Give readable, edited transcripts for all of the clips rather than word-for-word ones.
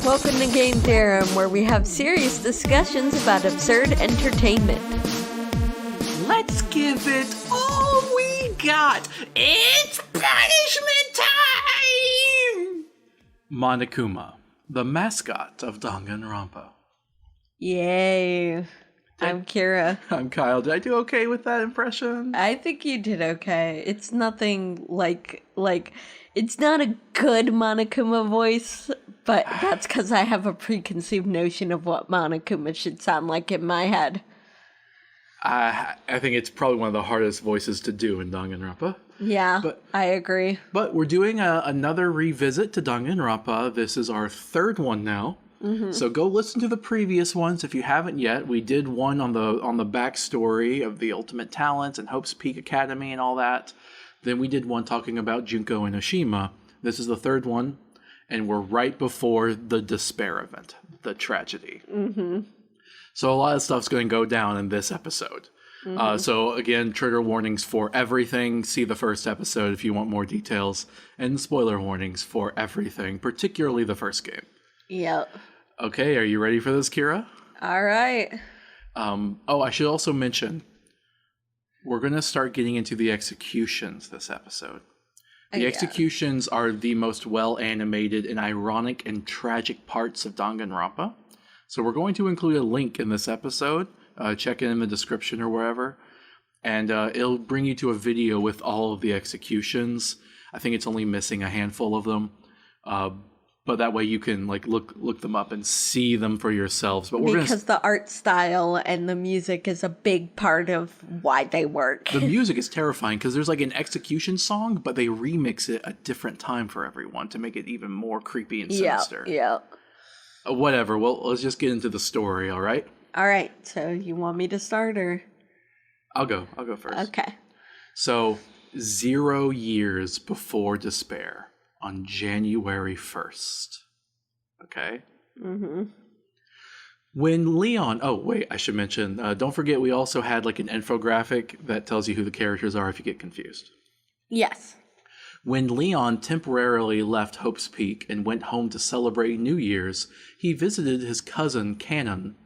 Welcome to Game Theorem, where we have serious discussions about absurd entertainment. Let's give it all we got. It's punishment time! Monokuma, the mascot of Danganronpa. Yay. I'm Kira. I'm Kyle. Did I do okay with that impression? I think you did okay. It's nothing like it's not a good Monokuma voice, but that's because I have a preconceived notion of what Monokuma should sound like in my head. I think it's probably one of the hardest voices to do in Danganronpa. Yeah, I agree. But we're doing another revisit to Danganronpa. This is our third one now. Mm-hmm. So go listen to the previous ones if you haven't yet. We did one on the backstory of the Ultimate Talents and Hope's Peak Academy and all that. Then we did one talking about Junko and Oshima. This is the third one, and we're right before the despair event, the tragedy. Mm-hmm. So a lot of stuff's going to go down in this episode. Mm-hmm. So again, trigger warnings for everything. See the first episode if you want more details. And spoiler warnings for everything, particularly the first game. Yep. Okay, are you ready for this, Kira? All right. I should also mention, we're going to start getting into the executions this episode. The executions are the most well-animated and ironic and tragic parts of Danganronpa. So we're going to include a link in this episode. Check it in the description or wherever. And it'll bring you to a video with all of the executions. I think it's only missing a handful of them. But that way you can look them up and see them for yourselves. But because the art style and the music is a big part of why they work. The music is terrifying because there's an execution song, but they remix it a different time for everyone to make it even more creepy and sinister. Yeah. Whatever. Well, let's just get into the story, all right? All right. So you want me to start or? I'll go first. Okay. So 0 years before despair. On January 1st. Okay? Mm-hmm. When Leon... Oh, wait, I should mention, don't forget we also had an infographic that tells you who the characters are if you get confused. Yes. When Leon temporarily left Hope's Peak and went home to celebrate New Year's, he visited his cousin, Cannon.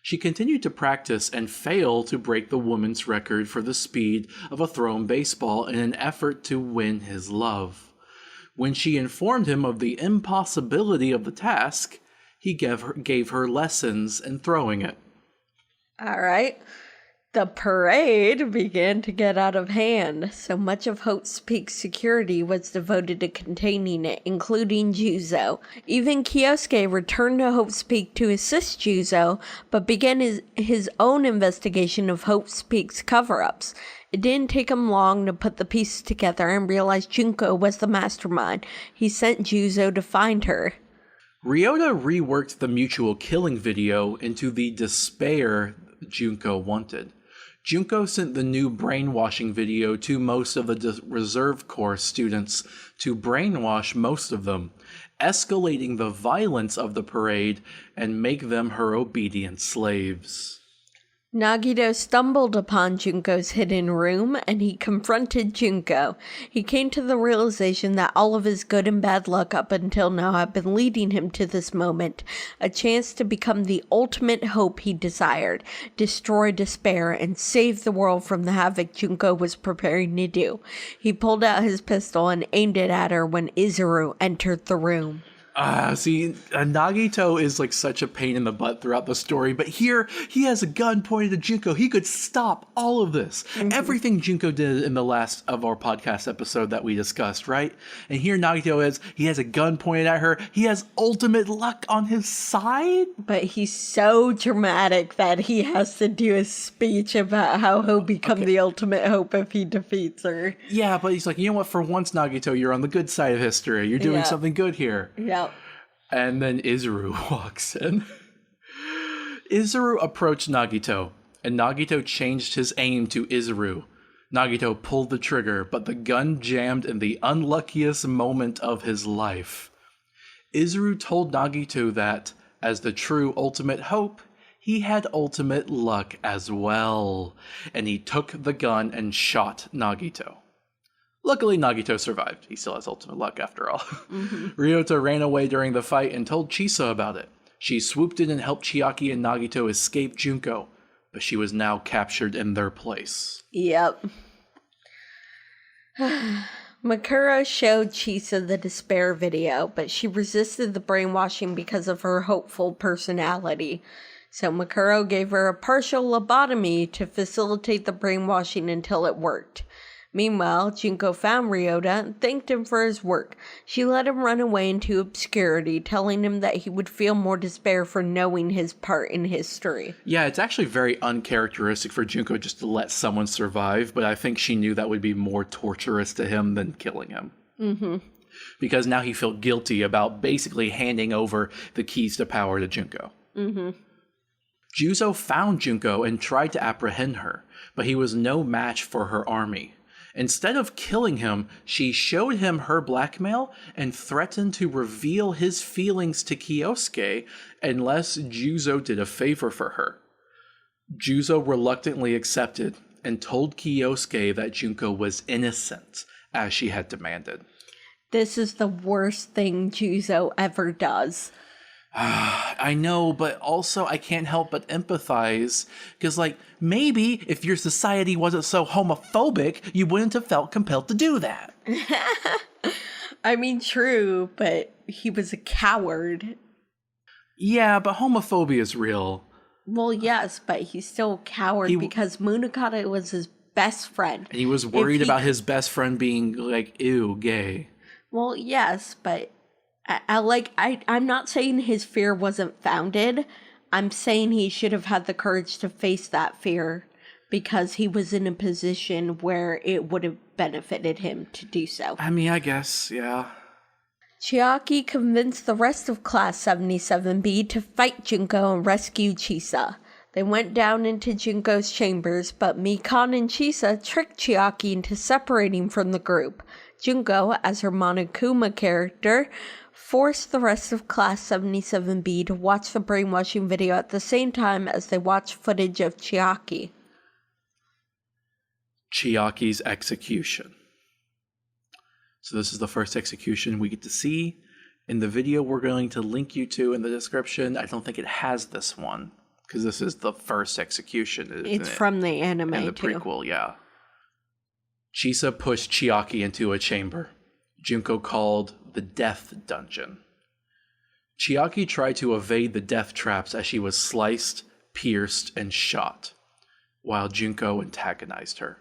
She continued to practice and failed to break the woman's record for the speed of a thrown baseball in an effort to win his love. When she informed him of the impossibility of the task, he gave her lessons in throwing it. All right. The parade began to get out of hand, so much of Hope's Peak's security was devoted to containing it, including Juzo. Even Kyosuke returned to Hope's Peak to assist Juzo, but began his own investigation of Hope's Peak's cover-ups. It didn't take him long to put the pieces together and realize Junko was the mastermind. He sent Juzo to find her. Ryota reworked the mutual killing video into the despair Junko wanted. Junko sent the new brainwashing video to most of the reserve corps students to brainwash most of them, escalating the violence of the parade and make them her obedient slaves. Nagito stumbled upon Junko's hidden room, and he confronted Junko. He came to the realization that all of his good and bad luck up until now had been leading him to this moment, a chance to become the ultimate hope he desired, destroy despair, and save the world from the havoc Junko was preparing to do. He pulled out his pistol and aimed it at her when Izuru entered the room. Nagito is such a pain in the butt throughout the story, but here he has a gun pointed at Junko. He could stop all of this. Mm-hmm. Everything Junko did in the last of our podcast episode that we discussed, right? And here Nagito he has a gun pointed at her. He has ultimate luck on his side. But he's so dramatic that he has to do a speech about how he'll become the ultimate hope if he defeats her. Yeah, but he's you know what? For once, Nagito, you're on the good side of history. You're doing something good here. Yeah. And then Izuru walks in. Izuru approached Nagito, and Nagito changed his aim to Izuru. Nagito pulled the trigger, but the gun jammed in the unluckiest moment of his life. Izuru told Nagito that, as the true ultimate hope, he had ultimate luck as well, and he took the gun and shot Nagito. Luckily, Nagito survived. He still has ultimate luck after all. Ryota ran away during the fight and told Chisa about it. She swooped in and helped Chiaki and Nagito escape Junko, but she was now captured in their place. Yep. Makura showed Chisa the despair video, but she resisted the brainwashing because of her hopeful personality. So Makuro gave her a partial lobotomy to facilitate the brainwashing until it worked. Meanwhile, Junko found Ryota and thanked him for his work. She let him run away into obscurity, telling him that he would feel more despair for knowing his part in history. Yeah, it's actually very uncharacteristic for Junko just to let someone survive, but I think she knew that would be more torturous to him than killing him. Because now he felt guilty about basically handing over the keys to power to Junko. Juzo found Junko and tried to apprehend her, but he was no match for her army. Instead of killing him, she showed him her blackmail and threatened to reveal his feelings to Kyosuke unless Juzo did a favor for her. Juzo reluctantly accepted and told Kyosuke that Junko was innocent, as she had demanded. This is the worst thing Juzo ever does. I know, but also I can't help but empathize, because, maybe if your society wasn't so homophobic, you wouldn't have felt compelled to do that. I mean, true, but he was a coward. Yeah, but homophobia is real. Well, yes, but he's still a coward because Munakata was his best friend. And he was worried about his best friend being, ew, gay. Well, yes, but I'm not saying his fear wasn't founded. I'm saying he should have had the courage to face that fear because he was in a position where it would have benefited him to do so. I mean, I guess, yeah. Chiaki convinced the rest of Class 77B to fight Junko and rescue Chisa. They went down into Junko's chambers, but Mikan and Chisa tricked Chiaki into separating from the group. Junko, as her Monokuma character, forced the rest of Class 77B to watch the brainwashing video at the same time as they watched footage of Chiaki. Chiaki's execution. So this is the first execution we get to see. In the video we're going to link you to in the description, I don't think it has this one, because this is the first execution. It's from the anime, and the prequel, yeah. Chisa pushed Chiaki into a chamber Junko called the Death Dungeon. Chiaki tried to evade the death traps as she was sliced, pierced, and shot, while Junko antagonized her.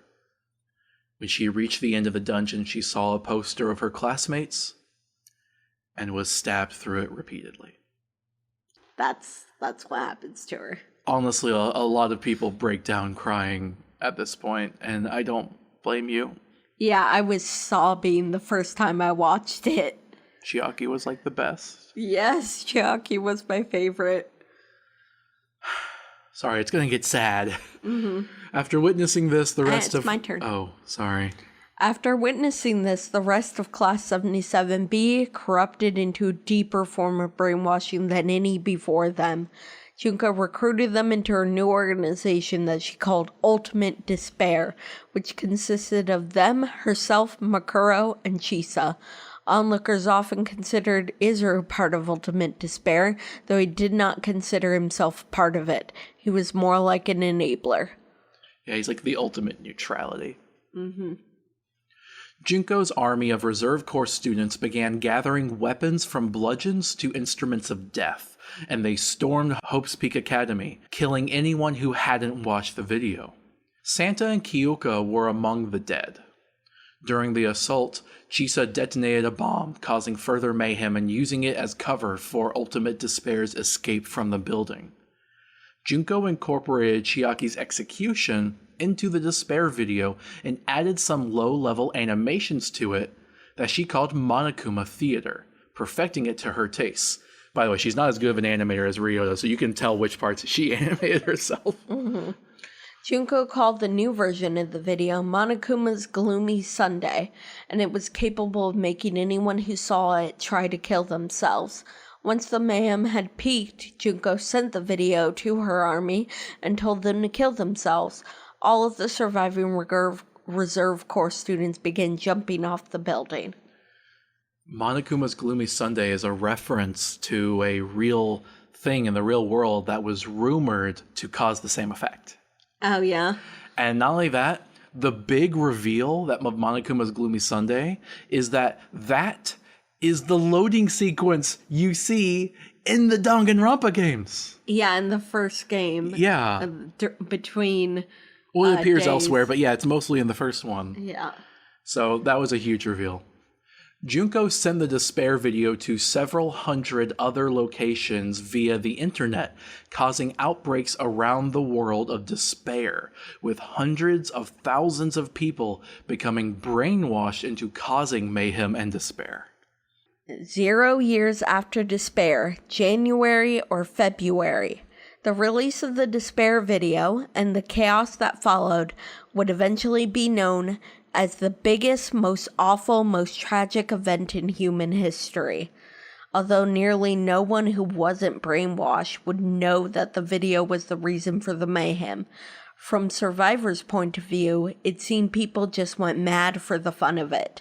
When she reached the end of the dungeon, she saw a poster of her classmates and was stabbed through it repeatedly. That's what happens to her. Honestly, a lot of people break down crying at this point, and I don't blame you. Yeah, I was sobbing the first time I watched it. Chiaki was the best. Yes, Chiaki was my favorite. Sorry, it's gonna get sad. After witnessing this, the rest It's my turn. Oh, sorry. After witnessing this, the rest of Class 77B corrupted into a deeper form of brainwashing than any before them. Junko recruited them into her new organization that she called Ultimate Despair, which consisted of them, herself, Makuro, and Chisa. Onlookers often considered Izuru part of Ultimate Despair, though he did not consider himself part of it. He was more like an enabler. Yeah, he's the ultimate neutrality. Junko's army of Reserve Corps students began gathering weapons from bludgeons to instruments of death, and they stormed Hope's Peak Academy, killing anyone who hadn't watched the video. Santa and Kyoka were among the dead. During the assault, Chisa detonated a bomb, causing further mayhem and using it as cover for Ultimate Despair's escape from the building. Junko incorporated Chiaki's execution into the Despair video and added some low-level animations to it that she called Monokuma Theater, perfecting it to her tastes. By the way, she's not as good of an animator as Ryota, so you can tell which parts she animated herself. Junko called the new version of the video Monokuma's Gloomy Sunday, and it was capable of making anyone who saw it try to kill themselves. Once the mayhem had peaked, Junko sent the video to her army and told them to kill themselves. All of the surviving Reserve Corps students began jumping off the building. Monokuma's Gloomy Sunday is a reference to a real thing in the real world that was rumored to cause the same effect. Oh, yeah? And not only that, the big reveal of Monokuma's Gloomy Sunday is that is the loading sequence you see in the Danganronpa games. Yeah, in the first game. Yeah. Between Well, it appears days. elsewhere, but yeah, it's mostly in the first one. Yeah. So that was a huge reveal. Junko sent the Despair video to several hundred other locations via the internet, causing outbreaks around the world of despair, with hundreds of thousands of people becoming brainwashed into causing mayhem and despair. 0 years after Despair, January or February, the release of the Despair video and the chaos that followed would eventually be known as the biggest, most awful, most tragic event in human history. Although nearly no one who wasn't brainwashed would know that the video was the reason for the mayhem. From survivors' point of view, it seemed people just went mad for the fun of it.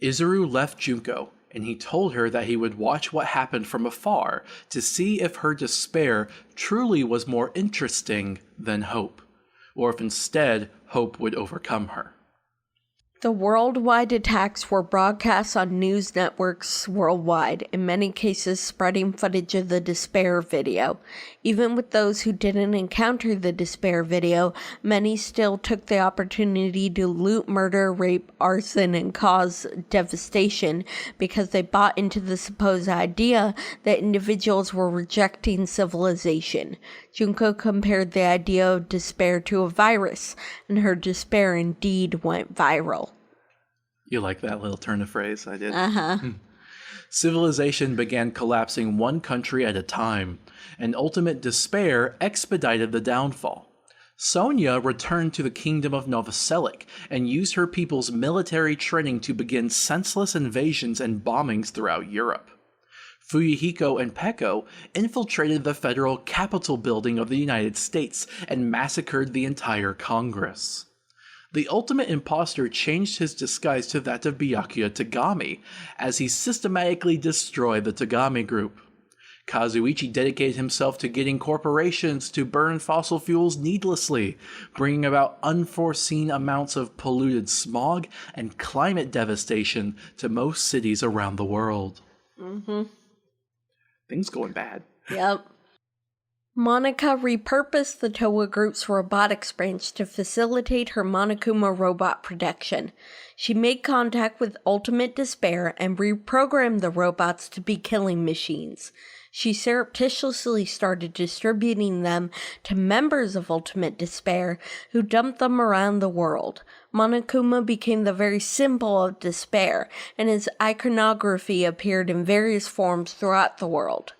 Izuru left Junko, and he told her that he would watch what happened from afar to see if her despair truly was more interesting than hope, or if instead hope would overcome her. The worldwide attacks were broadcast on news networks worldwide, in many cases spreading footage of the Despair video. Even with those who didn't encounter the Despair video, many still took the opportunity to loot, murder, rape, arson, and cause devastation because they bought into the supposed idea that individuals were rejecting civilization. Junko compared the idea of despair to a virus, and her despair indeed went viral. You like that little turn of phrase? I did. Uh-huh. Civilization began collapsing one country at a time, and ultimate despair expedited the downfall. Sonia returned to the kingdom of Novoselic and used her people's military training to begin senseless invasions and bombings throughout Europe. Fuyuhiko and Peko infiltrated the federal Capitol building of the United States and massacred the entire Congress. The ultimate imposter changed his disguise to that of Byakuya Tagami, as he systematically destroyed the Tagami group. Kazuichi dedicated himself to getting corporations to burn fossil fuels needlessly, bringing about unforeseen amounts of polluted smog and climate devastation to most cities around the world. Things going bad. Yep. Monica repurposed the Towa Group's robotics branch to facilitate her Monokuma robot production. She made contact with Ultimate Despair and reprogrammed the robots to be killing machines. She surreptitiously started distributing them to members of Ultimate Despair, who dumped them around the world. Monokuma became the very symbol of despair, and his iconography appeared in various forms throughout the world.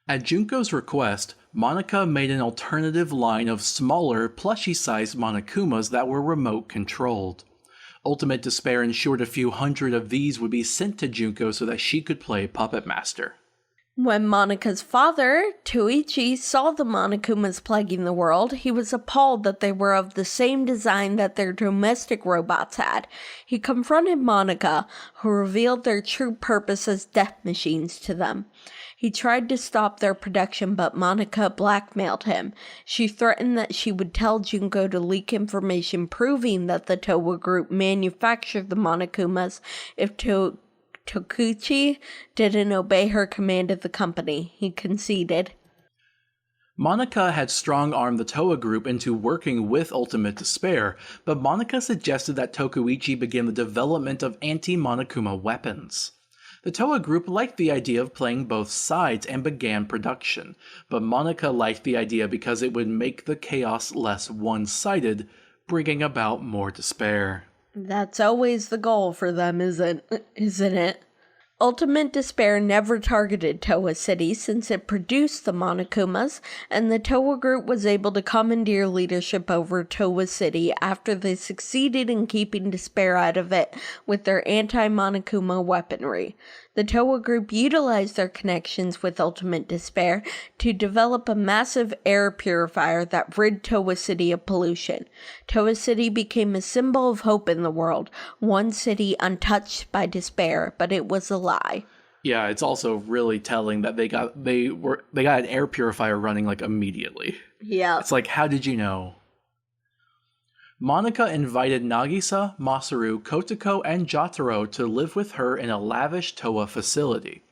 At Junko's request, Monica made an alternative line of smaller, plushy-sized Monokumas that were remote-controlled. Ultimate Despair ensured a few hundred of these would be sent to Junko so that she could play Puppet Master. When Monica's father, Tuichi, saw the Monokumas plaguing the world, he was appalled that they were of the same design that their domestic robots had. He confronted Monica, who revealed their true purpose as death machines to them. He tried to stop their production, but Monica blackmailed him. She threatened that she would tell Junko to leak information proving that the Towa Group manufactured the Monokumas if Tokuchi didn't obey her command of the company. He conceded. Monica had strong-armed the Towa Group into working with Ultimate Despair, but Monica suggested that Tokuichi begin the development of anti-Monokuma weapons. The Towa Group liked the idea of playing both sides and began production, but Monica liked the idea because it would make the chaos less one-sided, bringing about more despair. That's always the goal for them, isn't it? Ultimate Despair never targeted Towa City since it produced the Monokumas, and the Towa Group was able to commandeer leadership over Towa City after they succeeded in keeping Despair out of it with their anti-Monokuma weaponry. The Towa group utilized their connections with Ultimate Despair to develop a massive air purifier that rid Towa City of pollution. Towa City became a symbol of hope in the world, one city untouched by despair, but it was a lie. Yeah, it's also really telling that they got an air purifier running like immediately. Yeah. It's like, how did you know? Monica invited Nagisa, Masaru, Kotoko, and Jotaro to live with her in a lavish Towa facility.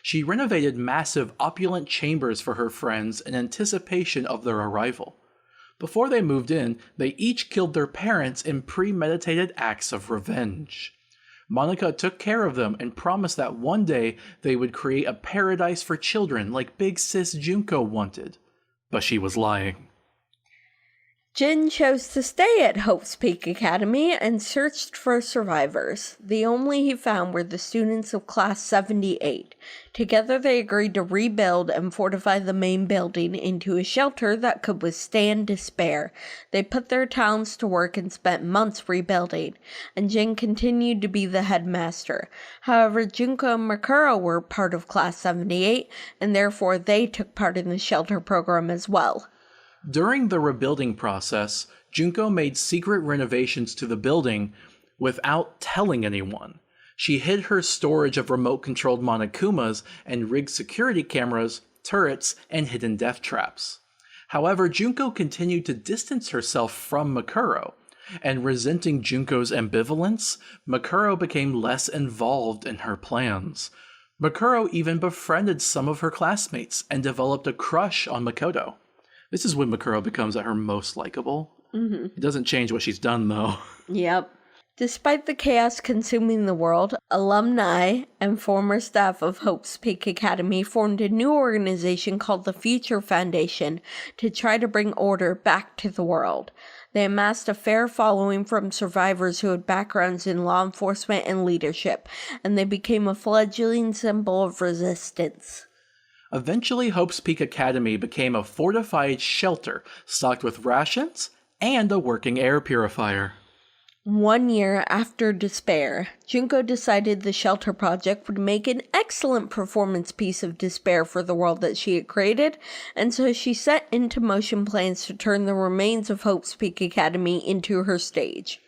She renovated massive, opulent chambers for her friends in anticipation of their arrival. Before they moved in, they each killed their parents in premeditated acts of revenge. Monica took care of them and promised that one day they would create a paradise for children like Big Sis Junko wanted. But she was lying. Jin chose to stay at Hope's Peak Academy and searched for survivors. The only he found were the students of Class 78. Together they agreed to rebuild and fortify the main building into a shelter that could withstand despair. They put their talents to work and spent months rebuilding, and Jin continued to be the headmaster. However, Junko and Makuro were part of Class 78, and therefore they took part in the shelter program as well. During the rebuilding process, Junko made secret renovations to the building without telling anyone. She hid her storage of remote-controlled Monokumas and rigged security cameras, turrets, and hidden death traps. However, Junko continued to distance herself from Makuro, and resenting Junko's ambivalence, Makuro became less involved in her plans. Makuro even befriended some of her classmates and developed a crush on Makoto. This is when Makuro becomes at her most likable. Mm-hmm. It doesn't change what she's done, though. Yep. Despite the chaos consuming the world, alumni and former staff of Hope's Peak Academy formed a new organization called the Future Foundation to try to bring order back to the world. They amassed a fair following from survivors who had backgrounds in law enforcement and leadership, and they became a fledgling symbol of resistance. Eventually, Hope's Peak Academy became a fortified shelter stocked with rations and a working air purifier. 1 year after Despair, Junko decided the shelter project would make an excellent performance piece of despair for the world that she had created, and so she set into motion plans to turn the remains of Hope's Peak Academy into her stage.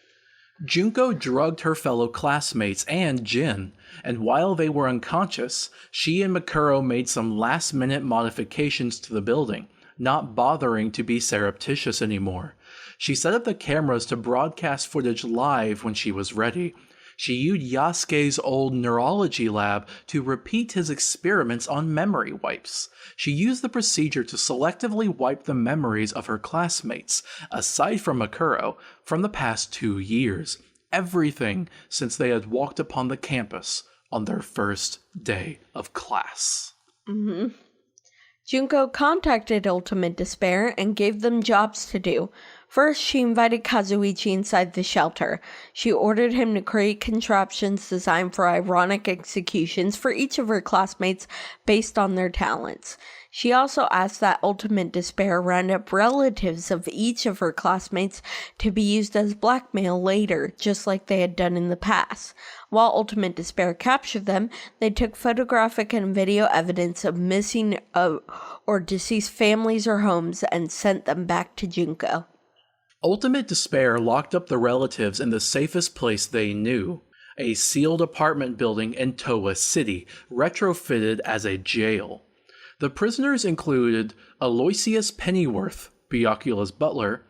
Junko drugged her fellow classmates and Jin, and while they were unconscious, she and Makuro made some last-minute modifications to the building, not bothering to be surreptitious anymore. She set up the cameras to broadcast footage live when she was ready. She used Yasuke's old neurology lab to repeat his experiments on memory wipes. She used the procedure to selectively wipe the memories of her classmates, aside from Makuro, from the past 2 years. Everything since they had walked upon the campus on their first day of class. Mm-hmm. Junko contacted Ultimate Despair and gave them jobs to do. First, she invited Kazuichi inside the shelter. She ordered him to create contraptions designed for ironic executions for each of her classmates based on their talents. She also asked that Ultimate Despair round up relatives of each of her classmates to be used as blackmail later, just like they had done in the past. While Ultimate Despair captured them, they took photographic and video evidence of missing or deceased families or homes and sent them back to Junko. Ultimate Despair locked up the relatives in the safest place they knew, a sealed apartment building in Towa City, retrofitted as a jail. The prisoners included Aloysius Pennyworth, Byakuya's butler,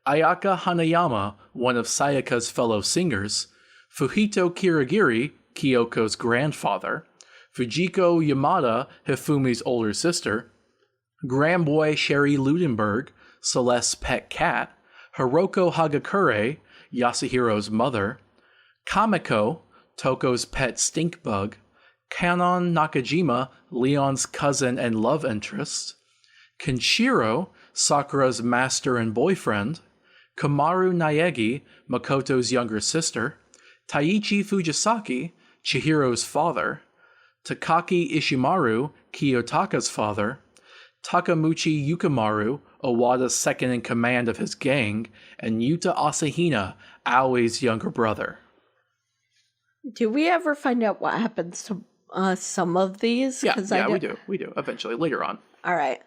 Ayaka Hanayama, one of Sayaka's fellow singers, Fujito Kirigiri, Kyoko's grandfather, Fujiko Yamada, Hifumi's older sister, Grandboy Sherry Ludenberg, Celeste's pet cat, Hiroko Hagakure, Yasuhiro's mother, Kamiko, Toko's pet stink bug, Kanon Nakajima, Leon's cousin and love interest, Kenshiro, Sakura's master and boyfriend, Kamaru Naegi, Makoto's younger sister, Taichi Fujisaki, Chihiro's father, Takaki Ishimaru, Kiyotaka's father, Takamuchi Yukimaru, Owada's second in command of his gang, and Yuta Asahina, Aoi's younger brother. Do we ever find out what happens to some of these? Yeah, we do. We do, eventually, later on. All right.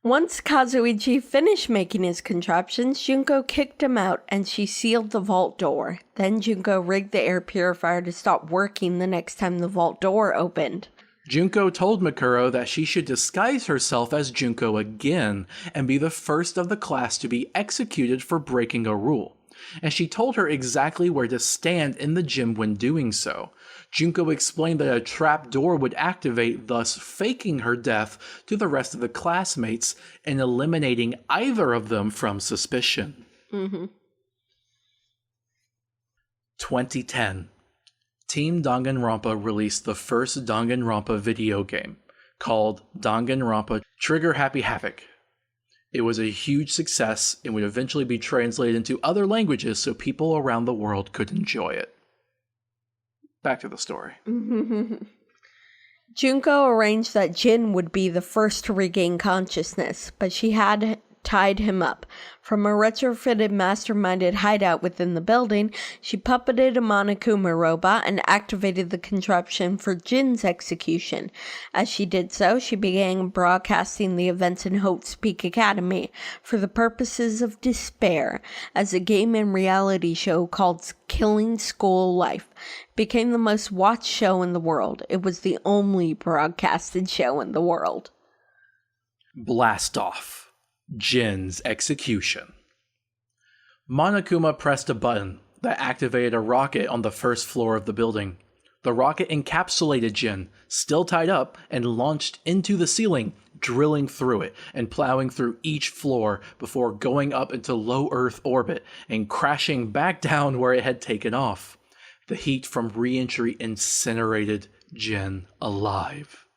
Once Kazuichi finished making his contraptions, Junko kicked him out and she sealed the vault door. Then Junko rigged the air purifier to stop working the next time the vault door opened. Junko told Mikuro that she should disguise herself as Junko again and be the first of the class to be executed for breaking a rule. And she told her exactly where to stand in the gym when doing so. Junko explained that a trap door would activate, thus faking her death to the rest of the classmates and eliminating either of them from suspicion. 2010. Team Danganronpa released the first Danganronpa video game, called Danganronpa Trigger Happy Havoc. It was a huge success and would eventually be translated into other languages so people around the world could enjoy it. Back to the story. Junko arranged that Jin would be the first to regain consciousness, but she had tied him up. From a retrofitted masterminded hideout within the building, she puppeted a Monokuma robot and activated the contraption for Jin's execution. As she did so, she began broadcasting the events in Hope's Peak Academy for the purposes of despair, as a game and reality show called Killing School Life became the most watched show in the world. It was the only broadcasted show in the world. Blast off. Jin's execution. Monokuma pressed a button that activated a rocket on the first floor of the building. The rocket encapsulated Jin, still tied up, and launched into the ceiling, drilling through it and plowing through each floor before going up into low Earth orbit and crashing back down where it had taken off. The heat from re-entry incinerated Jin alive.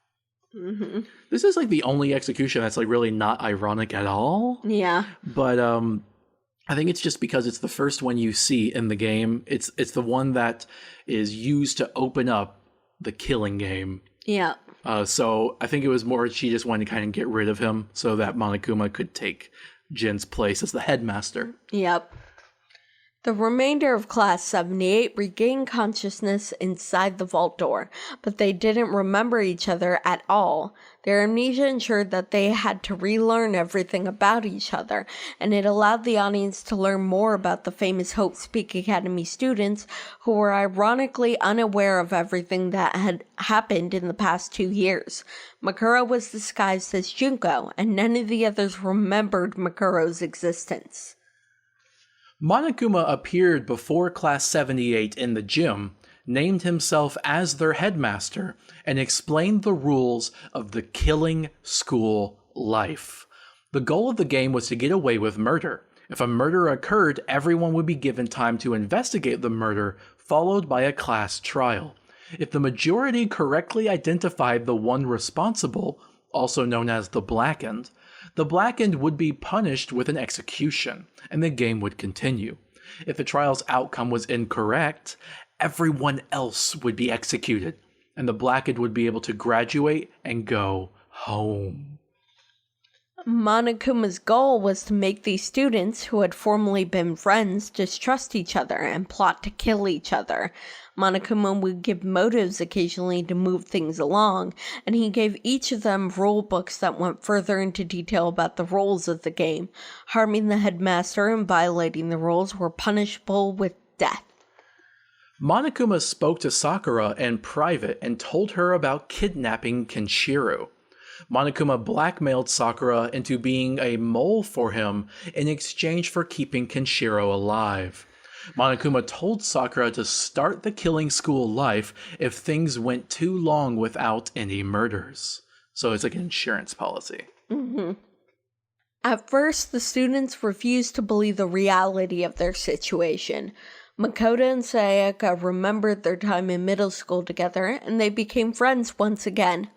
This is like the only execution that's like really not ironic at all. Yeah. But I think it's just because it's the first one you see in the game. It's the one that is used to open up the killing game. Yeah. So I think it was more she just wanted to kind of get rid of him so that Monokuma could take Jin's place as the headmaster. Yep. The remainder of Class 78 regained consciousness inside the vault door, but they didn't remember each other at all. Their amnesia ensured that they had to relearn everything about each other, and it allowed the audience to learn more about the famous Hope's Peak Academy students who were ironically unaware of everything that had happened in the past 2 years. Mikuro was disguised as Junko, and none of the others remembered Makuro's existence. Monokuma appeared before Class 78 in the gym, named himself as their headmaster, and explained the rules of the killing school life. The goal of the game was to get away with murder. If a murder occurred, everyone would be given time to investigate the murder, followed by a class trial. If the majority correctly identified the one responsible, also known as the Blackened would be punished with an execution, and the game would continue. If the trial's outcome was incorrect, everyone else would be executed, and the Blackened would be able to graduate and go home. Monokuma's goal was to make these students, who had formerly been friends, distrust each other and plot to kill each other. Monokuma would give motives occasionally to move things along, and he gave each of them rule books that went further into detail about the rules of the game. Harming the headmaster and violating the rules were punishable with death. Monokuma spoke to Sakura in private and told her about kidnapping Kenshiro. Monokuma blackmailed Sakura into being a mole for him in exchange for keeping Kenshiro alive. Monokuma told Sakura to start the killing school life if things went too long without any murders. So it's like an insurance policy. At first, the students refused to believe the reality of their situation. Makoto and Sayaka remembered their time in middle school together, and they became friends once again.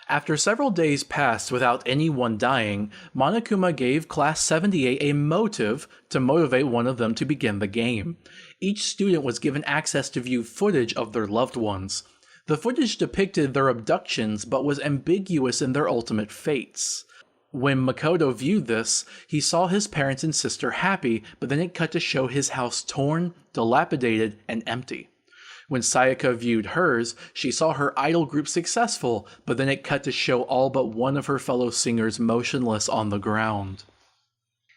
After several days passed without anyone dying, Monokuma gave Class 78 a motive to motivate one of them to begin the game. Each student was given access to view footage of their loved ones. The footage depicted their abductions but was ambiguous in their ultimate fates. When Makoto viewed this, he saw his parents and sister happy, but then it cut to show his house torn, dilapidated, and empty. When Sayaka viewed hers, she saw her idol group successful, but then it cut to show all but one of her fellow singers motionless on the ground.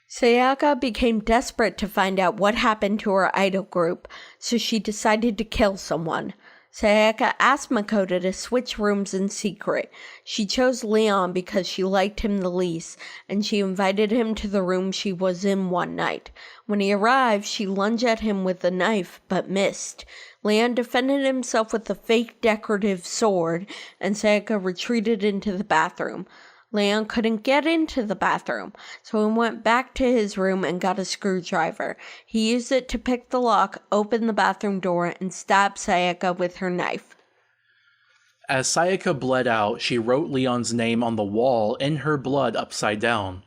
Sayaka became desperate to find out what happened to her idol group, so she decided to kill someone. Sayaka asked Makoto to switch rooms in secret. She chose Leon because she liked him the least, and she invited him to the room she was in one night. When he arrived, she lunged at him with a knife, but missed. Leon defended himself with a fake decorative sword, and Sayaka retreated into the bathroom. Leon couldn't get into the bathroom, so he went back to his room and got a screwdriver. He used it to pick the lock, open the bathroom door, and stab Sayaka with her knife. As Sayaka bled out, she wrote Leon's name on the wall in her blood upside down.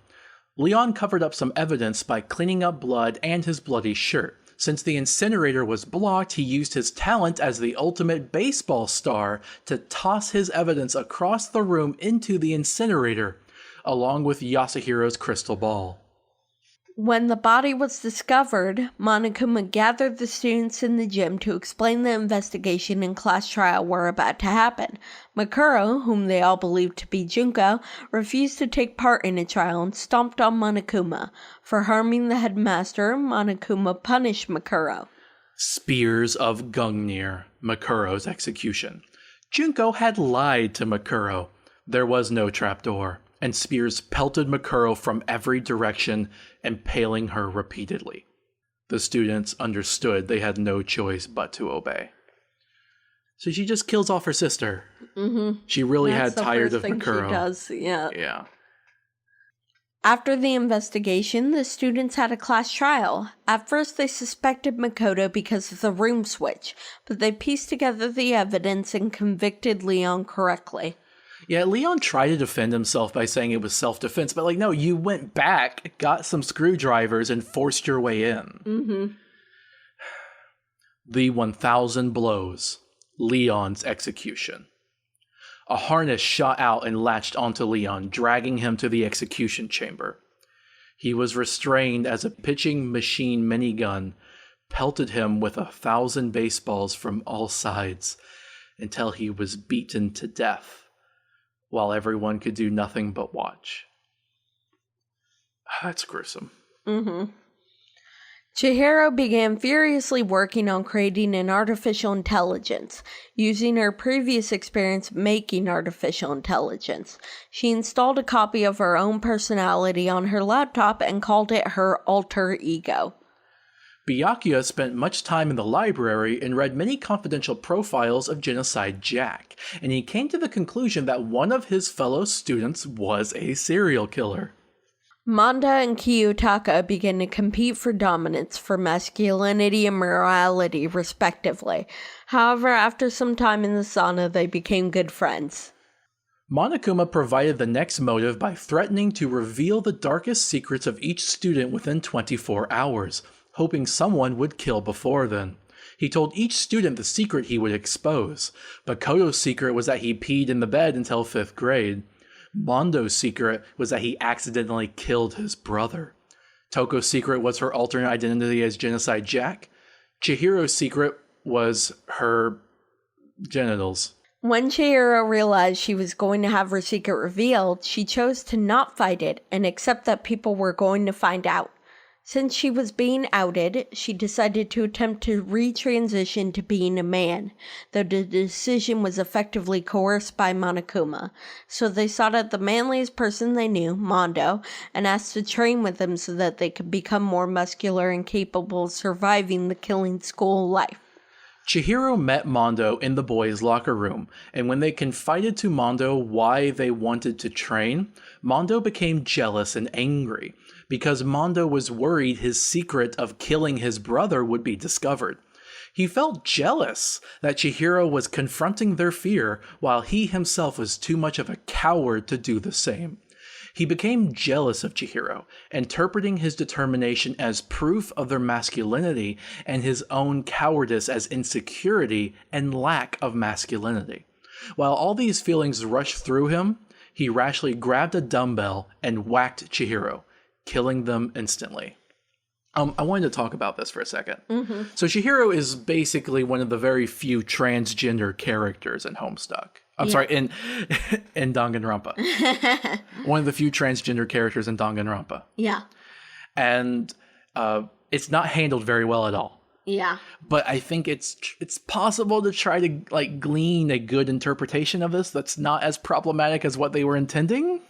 Leon covered up some evidence by cleaning up blood and his bloody shirt. Since the incinerator was blocked, he used his talent as the ultimate baseball star to toss his evidence across the room into the incinerator, along with Yasuhiro's crystal ball. When the body was discovered, Monokuma gathered the students in the gym to explain the investigation and class trial were about to happen. Makuro, whom they all believed to be Junko, refused to take part in the trial and stomped on Monokuma. For harming the headmaster, Monokuma punished Makuro. Spears of Gungnir, Makuro's execution. Junko had lied to Makuro. There was no trapdoor, and spears pelted Makuro from every direction, impaling her repeatedly. The students understood they had no choice but to obey. So she just kills off her sister. Mm-hmm. She really That's had tired of the first thing Makuro. she does, yeah. Yeah. After the investigation, the students had a class trial. At first, they suspected Makoto because of the room switch, but they pieced together the evidence and convicted Leon correctly. Yeah, Leon tried to defend himself by saying it was self-defense, but no, you went back, got some screwdrivers, and forced your way in. Mm-hmm. The 1,000 blows. Leon's execution. A harness shot out and latched onto Leon, dragging him to the execution chamber. He was restrained as a pitching machine minigun pelted him with 1,000 baseballs from all sides until he was beaten to death, while everyone could do nothing but watch. That's gruesome. Mm-hmm. Chihiro began furiously working on creating an artificial intelligence, using her previous experience making artificial intelligence. She installed a copy of her own personality on her laptop and called it her alter ego. Byakuya spent much time in the library and read many confidential profiles of Genocide Jack, and he came to the conclusion that one of his fellow students was a serial killer. Manda and Kiyotaka began to compete for dominance for masculinity and morality, respectively. However, after some time in the sauna, they became good friends. Monokuma provided the next motive by threatening to reveal the darkest secrets of each student within 24 hours, hoping someone would kill before then. He told each student the secret he would expose. Bakoto's secret was that he peed in the bed until 5th grade. Mondo's secret was that he accidentally killed his brother. Toko's secret was her alternate identity as Genocide Jack. Chihiro's secret was her genitals. When Chihiro realized she was going to have her secret revealed, she chose to not fight it and accept that people were going to find out. Since she was being outed, she decided to attempt to retransition to being a man, though the decision was effectively coerced by Monokuma. So they sought out the manliest person they knew, Mondo, and asked to train with him so that they could become more muscular and capable of surviving the killing school life. Chihiro met Mondo in the boys' locker room, and when they confided to Mondo why they wanted to train, Mondo became jealous and angry, because Mondo was worried his secret of killing his brother would be discovered. He felt jealous that Chihiro was confronting their fear while he himself was too much of a coward to do the same. He became jealous of Chihiro, interpreting his determination as proof of their masculinity and his own cowardice as insecurity and lack of masculinity. While all these feelings rushed through him, he rashly grabbed a dumbbell and whacked Chihiro, killing them instantly. I wanted to talk about this for a second. So Chihiro is basically one of the very few transgender characters in Homestuck. I'm sorry, in Danganronpa. One of the few transgender characters in Danganronpa. Yeah. And it's not handled very well at all. Yeah. But I think it's possible to try to like glean a good interpretation of this that's not as problematic as what they were intending.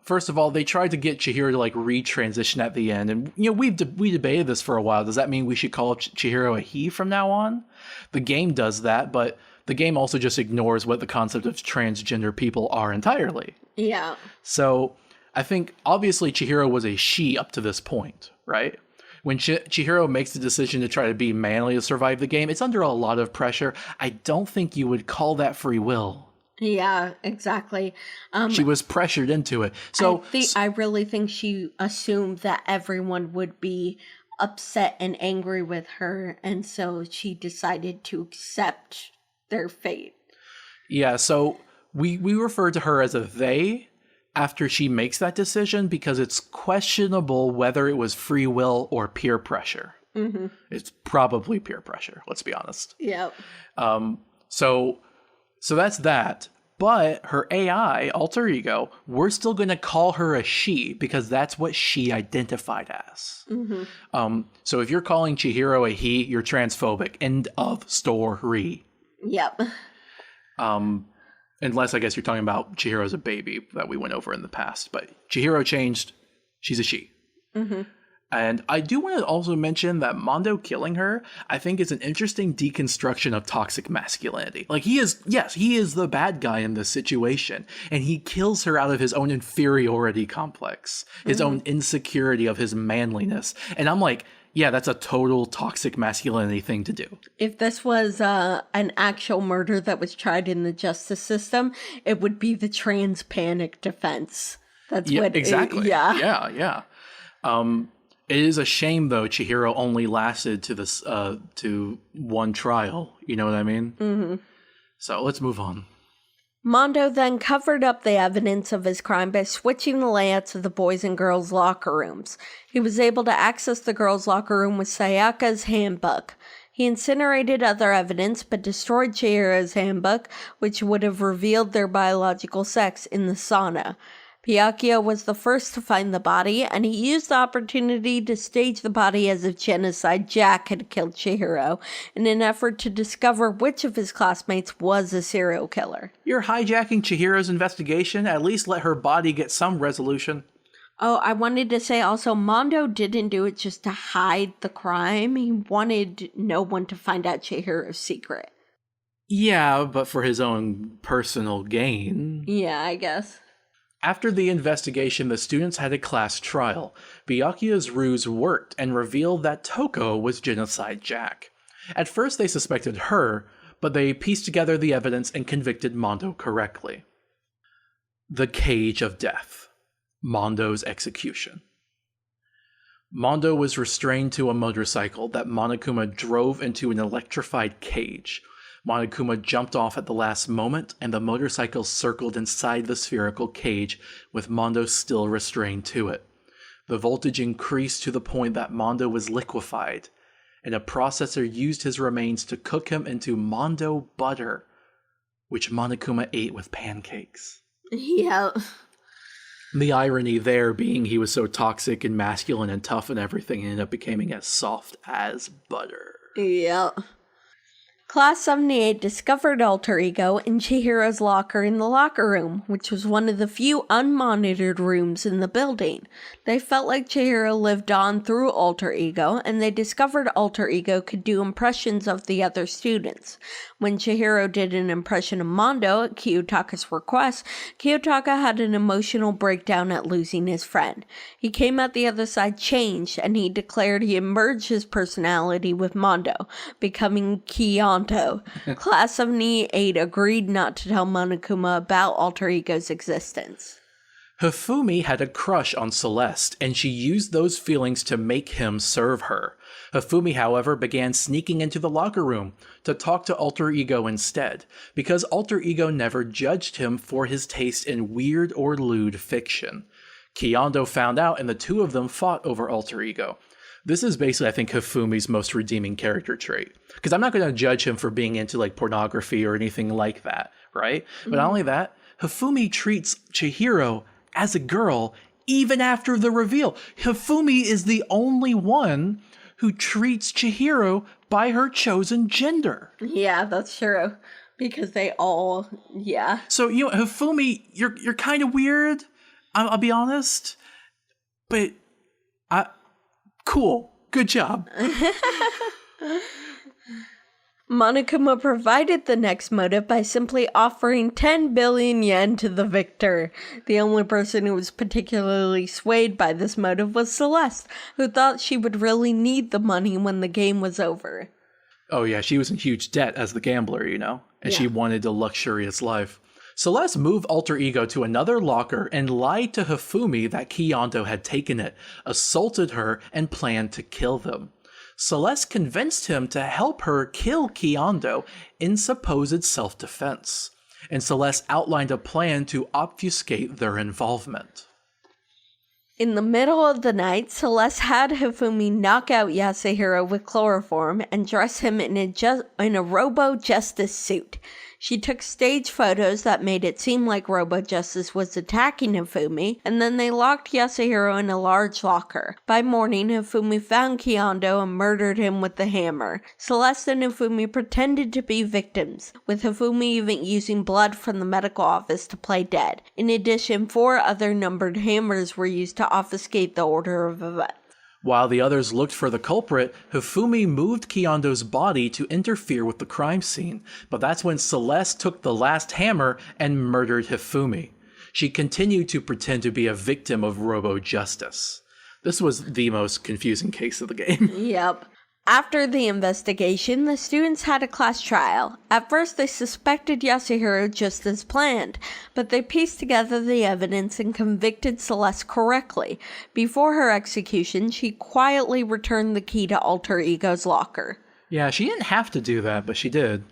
First of all, they tried to get Chihiro to like retransition at the end, and we debated this for a while. Does that mean we should call Chihiro a he from now on? The game does that, but the game also just ignores what the concept of transgender people are entirely. Yeah. So I think obviously Chihiro was a she up to this point, right? When Chihiro makes the decision to try to be manly to survive the game, it's under a lot of pressure. I don't think you would call that free will. Yeah, exactly. She was pressured into it. So I really think she assumed that everyone would be upset and angry with her, and so she decided to accept their fate. Yeah, so we refer to her as a they after she makes that decision because it's questionable whether it was free will or peer pressure. It's probably peer pressure, let's be honest. Yeah. So that's that. But her AI, alter ego, we're still going to call her a she because that's what she identified as. So if you're calling Chihiro a he, you're transphobic. End of story. Yep. Unless I guess you're talking about Chihiro as a baby that we went over in the past. But Chihiro changed. She's a she. And I do want to also mention that Mondo killing her, I think, is an interesting deconstruction of toxic masculinity. Like, he is the bad guy in this situation. And he kills her out of his own inferiority complex, his own insecurity of his manliness. And I'm like, yeah, that's a total toxic masculinity thing to do. If this was an actual murder that was tried in the justice system, it would be the trans panic defense. That's what exactly. Yeah. It is a shame though Chihiro only lasted to this to one trial. You know what I mean? So let's move on. Mondo then covered up the evidence of his crime by switching the layouts of the boys' and girls' locker rooms. He was able to access the girls' locker room with Sayaka's handbook. He incinerated other evidence, but destroyed Chihiro's handbook, which would have revealed their biological sex in the sauna. Byakuya was the first to find the body, and he used the opportunity to stage the body as if genocide Jack had killed Chihiro in an effort to discover which of his classmates was a serial killer. You're hijacking Chihiro's investigation. At least let her body get some resolution. Oh, I wanted to say also, Mondo didn't do it just to hide the crime. He wanted no one to find out Chihiro's secret. Yeah, but for his own personal gain. Yeah, I guess. After the investigation, the students had a class trial. Byakuya's ruse worked and revealed that Toko was Genocide Jack. At first they suspected her, but they pieced together the evidence and convicted Mondo correctly. The Cage of Death. Mondo's execution. Mondo was restrained to a motorcycle that Monokuma drove into an electrified cage. Monokuma jumped off at the last moment, and the motorcycle circled inside the spherical cage, with Mondo still restrained to it. The voltage increased to the point that Mondo was liquefied, and a processor used his remains to cook him into Mondo butter, which Monokuma ate with pancakes. Yeah. The irony there being he was so toxic and masculine and tough and everything, and ended up becoming as soft as butter. Yeah. Class 78 discovered Alter Ego in Chihiro's locker in the locker room, which was one of the few unmonitored rooms in the building. They felt like Chihiro lived on through Alter Ego, and they discovered Alter Ego could do impressions of the other students. When Chihiro did an impression of Mondo at Kiyotaka's request, Kiyotaka had an emotional breakdown at losing his friend. He came out the other side changed, and he declared he had merged his personality with Mondo, becoming Kiyanto. Class 78 agreed not to tell Monokuma about Alter Ego's existence. Hifumi had a crush on Celeste, and she used those feelings to make him serve her. Hifumi, however, began sneaking into the locker room to talk to Alter Ego instead, because Alter Ego never judged him for his taste in weird or lewd fiction. Kiyondo found out, and the two of them fought over alter ego. This is basically, I think, Hifumi's most redeeming character trait. Because I'm not going to judge him for being into like pornography or anything like that, right? But not only that, Hifumi treats Chihiro as a girl even after the reveal. Hifumi is the only one who treats Chihiro by her chosen gender. Yeah, that's true. Because they all, yeah. So, Hifumi, you're kind of weird. I'll be honest. But, cool. Good job. Monokuma provided the next motive by simply offering 10 billion yen to the victor. The only person who was particularly swayed by this motive was Celeste, who thought she would really need the money when the game was over. Oh yeah, she was in huge debt as the gambler, and she wanted a luxurious life. Celeste moved Alter Ego to another locker and lied to Hifumi that Kiyondo had taken it, assaulted her, and planned to kill them. Celeste convinced him to help her kill Kiyondo in supposed self-defense, and Celeste outlined a plan to obfuscate their involvement. In the middle of the night, Celeste had Hifumi knock out Yasuhiro with chloroform and dress him in a Robo-Justice suit. She took stage photos that made it seem like Robo-Justice was attacking Hifumi, and then they locked Yasuhiro in a large locker. By morning, Hifumi found Kiyondo and murdered him with the hammer. Celeste and Hifumi pretended to be victims, with Hifumi even using blood from the medical office to play dead. In addition, 4 other numbered hammers were used to obfuscate the order of events. While the others looked for the culprit, Hifumi moved Kiyondo's body to interfere with the crime scene, but that's when Celeste took the last hammer and murdered Hifumi. She continued to pretend to be a victim of Robo-Justice. This was the most confusing case of the game. Yep. After the investigation, the students had a class trial. At first, they suspected Yasuhiro just as planned, but they pieced together the evidence and convicted Celeste correctly. Before her execution, she quietly returned the key to Alter Ego's locker. Yeah, she didn't have to do that, but she did.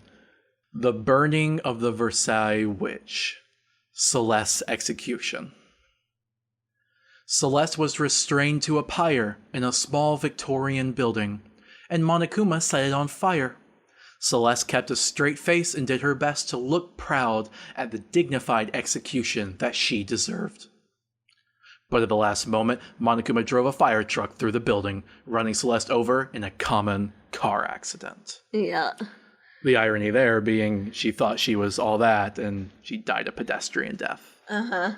The burning of the Versailles Witch. Celeste's execution. Celeste was restrained to a pyre in a small Victorian building, and Monokuma set it on fire. Celeste kept a straight face and did her best to look proud at the dignified execution that she deserved. But at the last moment, Monokuma drove a fire truck through the building, running Celeste over in a common car accident. Yeah. The irony there being she thought she was all that, and she died a pedestrian death. Uh-huh.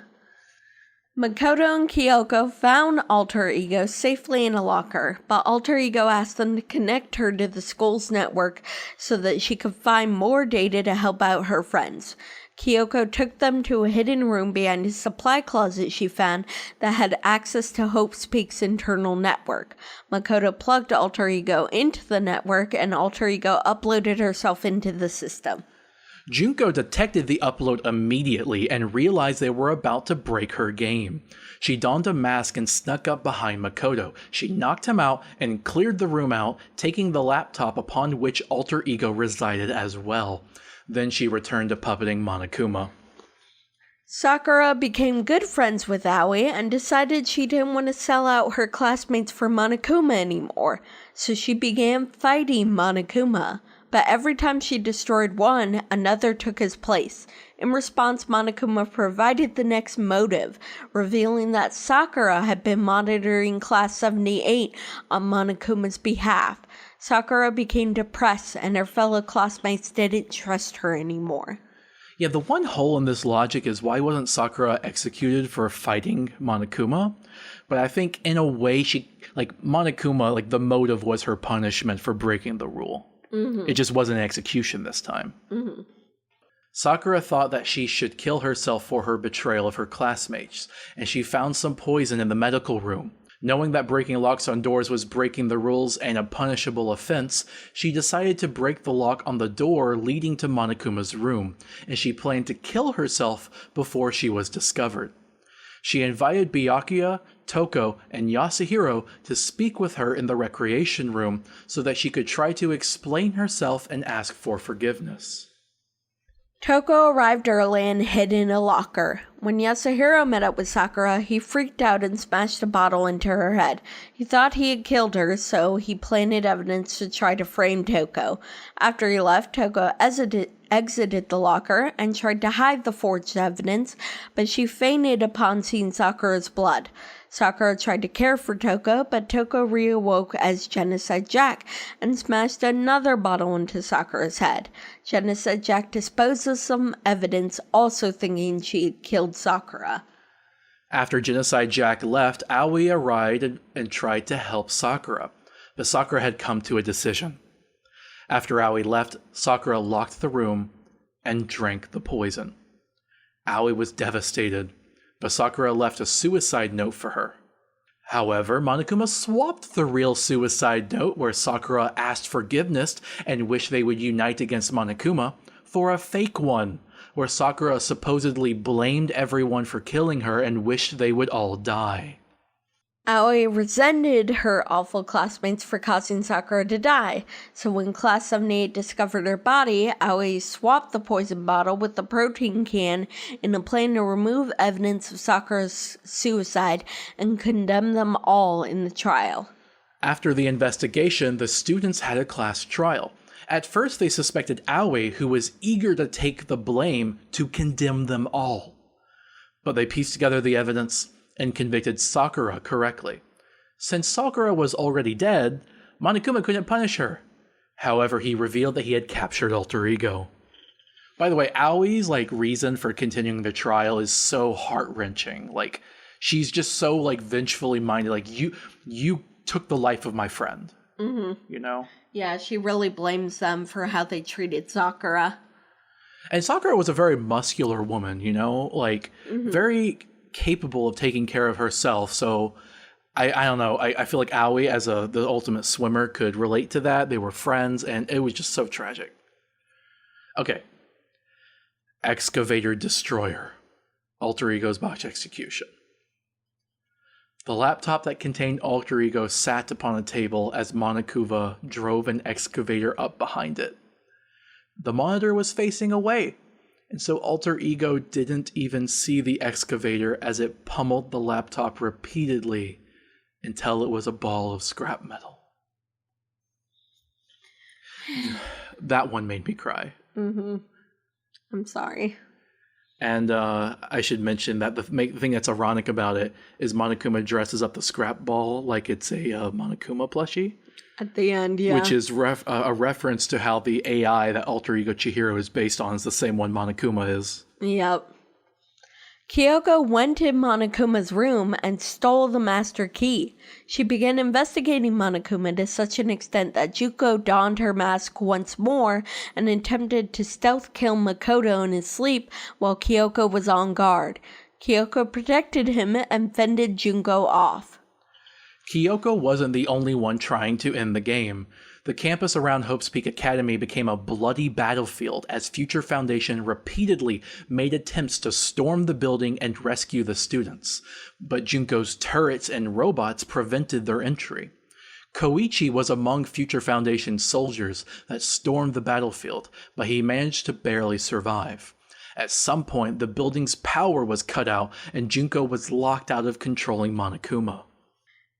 Makoto and Kyoko found Alter Ego safely in a locker, but Alter Ego asked them to connect her to the school's network so that she could find more data to help out her friends. Kyoko took them to a hidden room behind a supply closet she found that had access to Hope's Peak's internal network. Makoto plugged Alter Ego into the network, and Alter Ego uploaded herself into the system. Junko detected the upload immediately and realized they were about to break her game. She donned a mask and snuck up behind Makoto. She knocked him out and cleared the room out, taking the laptop upon which Alter Ego resided as well. Then she returned to puppeting Monokuma. Sakura became good friends with Aoi and decided she didn't want to sell out her classmates for Monokuma anymore, so she began fighting Monokuma. But every time she destroyed one, another took his place. In response, Monokuma provided the next motive, revealing that Sakura had been monitoring Class 78 on Monokuma's behalf. Sakura became depressed, and her fellow classmates didn't trust her anymore. Yeah, the one hole in this logic is why wasn't Sakura executed for fighting Monokuma? But I think in a way Monokuma, the motive was her punishment for breaking the rule. Mm-hmm. It just wasn't an execution this time. Mm-hmm. Sakura thought that she should kill herself for her betrayal of her classmates, and she found some poison in the medical room. Knowing that breaking locks on doors was breaking the rules and a punishable offense, she decided to break the lock on the door leading to Monokuma's room, and she planned to kill herself before she was discovered. She invited Byakuya, Toko, and Yasuhiro to speak with her in the recreation room so that she could try to explain herself and ask for forgiveness. Toko arrived early and hid in a locker. When Yasuhiro met up with Sakura, he freaked out and smashed a bottle into her head. He thought he had killed her, so he planted evidence to try to frame Toko. After he left, Toko exited the locker and tried to hide the forged evidence, but she fainted upon seeing Sakura's blood. Sakura tried to care for Toko, but Toko reawoke as Genocide Jack and smashed another bottle into Sakura's head. Genocide Jack disposed of some evidence, also thinking she had killed Sakura. After Genocide Jack left, Aoi arrived and tried to help Sakura, but Sakura had come to a decision. After Aoi left, Sakura locked the room and drank the poison. Aoi was devastated, but Sakura left a suicide note for her. However, Monokuma swapped the real suicide note where Sakura asked forgiveness and wished they would unite against Monokuma for a fake one, where Sakura supposedly blamed everyone for killing her and wished they would all die. Aoi resented her awful classmates for causing Sakura to die, so when Class 78 discovered her body, Aoi swapped the poison bottle with the protein can in a plan to remove evidence of Sakura's suicide and condemn them all in the trial. After the investigation, the students had a class trial. At first, they suspected Aoi, who was eager to take the blame, to condemn them all. But they pieced together the evidence and convicted Sakura correctly. Since Sakura was already dead, Monokuma couldn't punish her. However, he revealed that he had captured Alter Ego. By the way, Aoi's reason for continuing the trial is so heart-wrenching. She's just so vengefully minded. You took the life of my friend. Mm-hmm. You know? Yeah, she really blames them for how they treated Sakura. And Sakura was a very muscular woman, very capable of taking care of herself. So I don't know. I feel like Aoi, as the ultimate swimmer, could relate to that. They were friends, and it was just so tragic. Okay. Excavator Destroyer. Alter Ego's botch execution. The laptop that contained Alter Ego sat upon a table as Monokuma drove an excavator up behind it. The monitor was facing away, and so Alter Ego didn't even see the excavator as it pummeled the laptop repeatedly until it was a ball of scrap metal. That one made me cry. Mm-hmm. I'm sorry. And I should mention that the thing that's ironic about it is Monokuma dresses up the scrap ball like it's a Monokuma plushie. At the end, yeah. Which is a reference to how the AI that Alter Ego Chihiro is based on is the same one Monokuma is. Yep. Kyoko went in Monokuma's room and stole the master key. She began investigating Monokuma to such an extent that Juko donned her mask once more and attempted to stealth kill Makoto in his sleep while Kyoko was on guard. Kyoko protected him and fended Junko off. Kyoko wasn't the only one trying to end the game. The campus around Hope's Peak Academy became a bloody battlefield as Future Foundation repeatedly made attempts to storm the building and rescue the students, but Junko's turrets and robots prevented their entry. Koichi was among Future Foundation's soldiers that stormed the battlefield, but he managed to barely survive. At some point, the building's power was cut out and Junko was locked out of controlling Monokuma.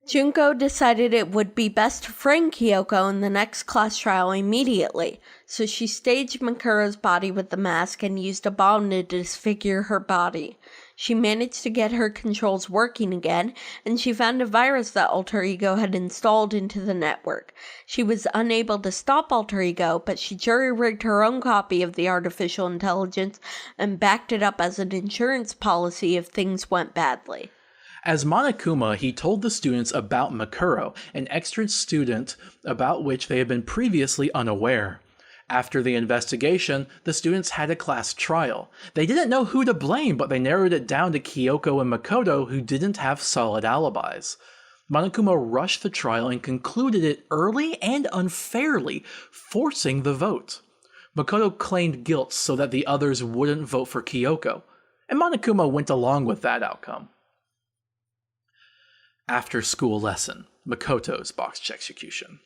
Junko decided it would be best to frame Kyoko in the next class trial immediately, so she staged Makuro's body with the mask and used a bomb to disfigure her body. She managed to get her controls working again, and she found a virus that Alter Ego had installed into the network. She was unable to stop Alter Ego, but she jury-rigged her own copy of the artificial intelligence and backed it up as an insurance policy if things went badly. As Monokuma, he told the students about Makuro, an extra student about which they had been previously unaware. After the investigation, the students had a class trial. They didn't know who to blame, but they narrowed it down to Kyoko and Makoto, who didn't have solid alibis. Monokuma rushed the trial and concluded it early and unfairly, forcing the vote. Makoto claimed guilt so that the others wouldn't vote for Kyoko, and Monokuma went along with that outcome. After school lesson, Makoto's botched execution.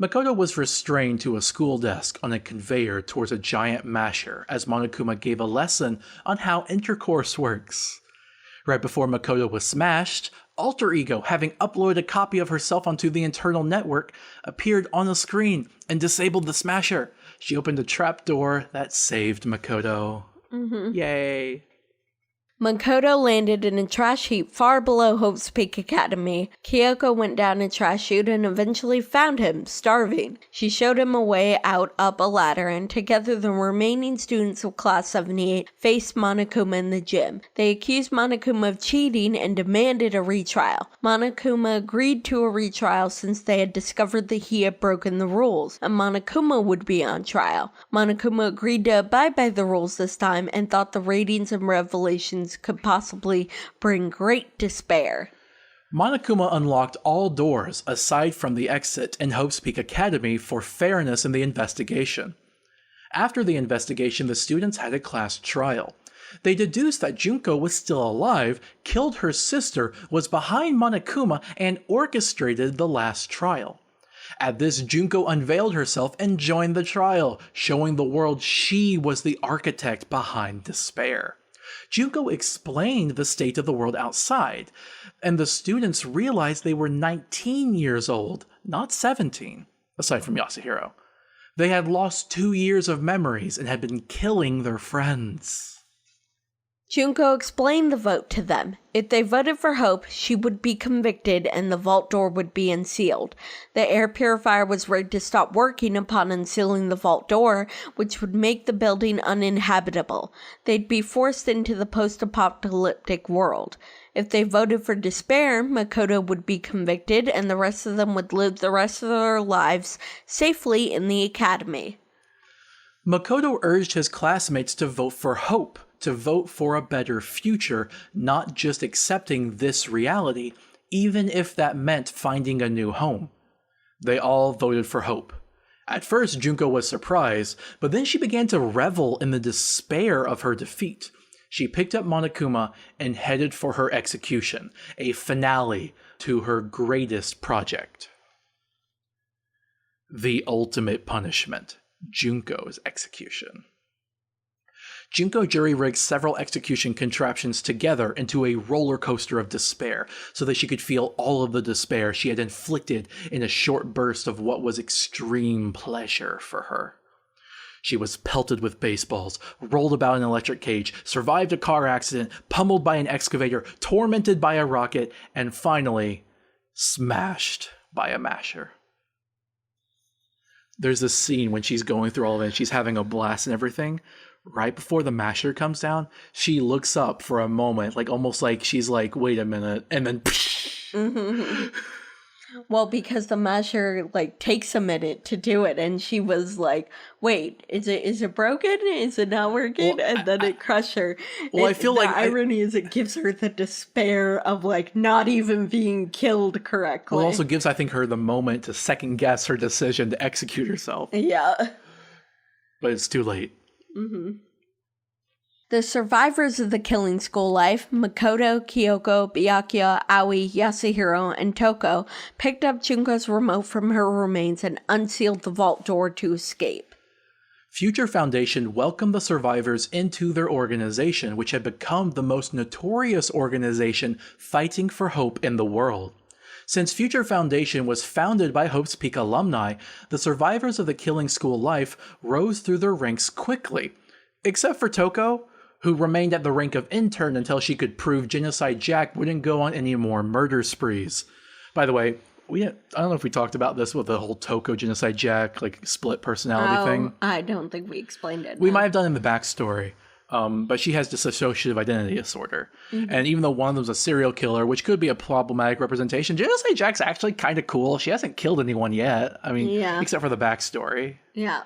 Makoto was restrained to a school desk on a conveyor towards a giant masher as Monokuma gave a lesson on how intercourse works. Right before Makoto was smashed, Alter Ego, having uploaded a copy of herself onto the internal network, appeared on the screen and disabled the smasher. She opened a trapdoor that saved Makoto. Yay. Makoto landed in a trash heap far below Hope's Peak Academy. Kyoko went down a trash chute and eventually found him, starving. She showed him a way out up a ladder, and together the remaining students of Class 78 faced Monokuma in the gym. They accused Monokuma of cheating and demanded a retrial. Monokuma agreed to a retrial since they had discovered that he had broken the rules, and Monokuma would be on trial. Monokuma agreed to abide by the rules this time and thought the ratings and revelations could possibly bring great despair. Monokuma unlocked all doors aside from the exit in Hope's Peak Academy for fairness in the investigation. After the investigation, the students had a class trial. They deduced that Junko was still alive, killed her sister, was behind Monokuma, and orchestrated the last trial. At this, Junko unveiled herself and joined the trial, showing the world she was the architect behind despair. Junko explained the state of the world outside, and the students realized they were 19 years old, not 17, aside from Yasuhiro. They had lost 2 years of memories and had been killing their friends. Junko explained the vote to them. If they voted for Hope, she would be convicted and the vault door would be unsealed. The air purifier was rigged to stop working upon unsealing the vault door, which would make the building uninhabitable. They'd be forced into the post-apocalyptic world. If they voted for despair, Makoto would be convicted and the rest of them would live the rest of their lives safely in the academy. Makoto urged his classmates to vote for Hope, to vote for a better future, not just accepting this reality, even if that meant finding a new home. They all voted for Hope. At first, Junko was surprised, but then she began to revel in the despair of her defeat. She picked up Monokuma and headed for her execution, a finale to her greatest project. The ultimate punishment, Junko's execution. Junko jury-rigged several execution contraptions together into a roller coaster of despair so that she could feel all of the despair she had inflicted in a short burst of what was extreme pleasure for her. She was pelted with baseballs, rolled about in an electric cage, survived a car accident, pummeled by an excavator, tormented by a rocket, and finally, smashed by a masher. There's this scene when she's going through all of it and she's having a blast and everything. Right before the masher comes down, she looks up for a moment, like almost like she's like, wait a minute, and then Well, because the masher like takes a minute to do it, and she was like, wait, is it broken? Is it not working? Well, and then it crushed her. I feel the like irony is it gives her the despair of like not even being killed correctly. Well, it also gives, I think, her the moment to second guess her decision to execute herself. Yeah. But it's too late. The survivors of the killing school life, Makoto, Kyoko, Byakuya, Aoi, Yasuhiro, and Toko, picked up Junko's remote from her remains and unsealed the vault door to escape. Future Foundation welcomed the survivors into their organization, which had become the most notorious organization fighting for hope in the world. Since Future Foundation was founded by Hope's Peak alumni, the survivors of the killing school life rose through their ranks quickly. Except for Toko, who remained at the rank of intern until she could prove Genocide Jack wouldn't go on any more murder sprees. By the way, I don't know if we talked about this with the whole Toko Genocide Jack, like split personality thing. I don't think we explained it. We might have done in the backstory. But she has dissociative identity disorder. And even though one of them's a serial killer, which could be a problematic representation, Genocide Jack's actually kind of cool. She hasn't killed anyone yet. I mean, except for the backstory. Yeah.